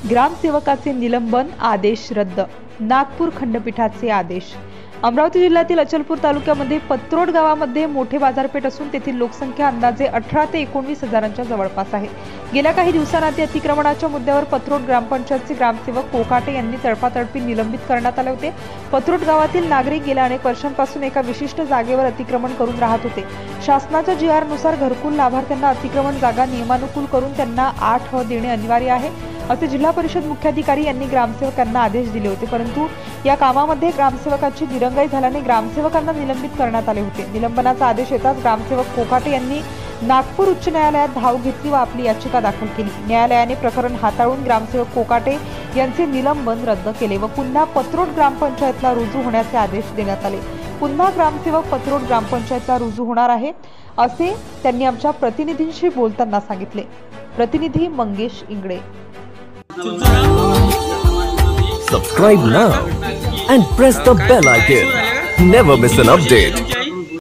ग्रामसेवकाचे निलंबन, आदेश रद्द। नागपूर खंडपीठाचे आदेश। अमरावती जिल्ह्यातील अचलपूर तालुक्यामध्ये पत्रोड गावामध्ये मोठे बाजारपेठ असून तेथील लोकसंख्या अंदाजे 18 ते 19 हजारांच्या जवळपास आहे। गेल्या काही दिवसांआधी अतिक्रमणाच्या मुद्द्यावर पत्रोड ग्रामपंचायतचे ग्रामसेवक कोकाटे यांनी तडपातडपी निलंबित करण्यात आले होते। पत्रोड गावातील नागरिक गेल्या अनेक वर्षांपासून एका विशिष्ट जागेवर अतिक्रमण करून राहत होते। शासनाच्या GR नुसार घरकुल लाभार्थ्यांना अतिक्रमण जागा नियमानुकूल करून त्यांना 8 देणे अनिवार्य आहे, असे जिल्हा परिषद मुख्याधिकारी यांनी ग्रामसेवकांना आदेश दिले होते। परंतु या कामामध्ये ग्रामसेवकाची दिरंगाई झाल्याने ग्रामसेवकांना निलंबित करण्यात आले होते। निलंबनाचा आदेश येताच ग्रामसेवक कोकाटे यांनी नागपूर उच्च न्यायालयात धाव घेतली व आपली याचिका दाखल केली। न्यायालयाने प्रकरण हाताळून ग्रामसेवक कोकाटे यांचे निलंबन रद्द केले व पुन्हा पत्रोड ग्रामपंचायतला रुजू होण्याचे आदेश देण्यात आले। पुन्हा ग्रामसेवक पत्रोड ग्रामपंचायतला रुजू होणार आहे, असे त्यांनी आमच्या प्रतिनिधींशी बोलताना सांगितले। प्रतिनिधी Mangesh Ingale. Subscribe now and press the bell icon. Never miss an update.